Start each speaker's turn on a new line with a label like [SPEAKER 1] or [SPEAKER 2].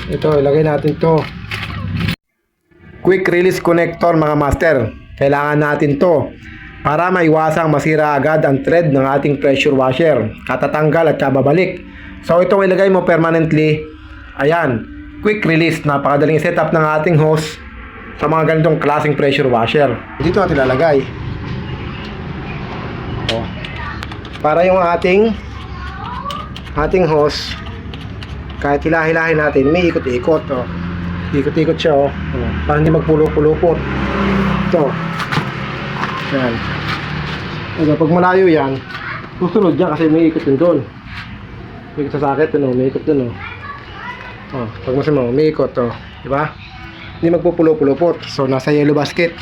[SPEAKER 1] Ito, ilagay natin to. Quick release connector mga master. Kailangan natin to para maiwasang masira agad ang thread ng ating pressure washer. Katatanggal at kababalik. So itong ilagay mo permanently. Ayan, quick release. Napakadaling setup ng ating hose sa mga ganitong klaseng pressure washer. Dito natin ilalagay. Para yung ating hose, kahit hilahin natin, may ikot-ikot. Ikot-ikot siya. Para hindi magpulupot. Ito. Yan. Pag malayo yan, susunod yan kasi may ikot din doon. May ikot sa sakit, may ikot doon. Pag masama, may ikot. Diba? Hindi magpupulupot. So, nasa yellow basket.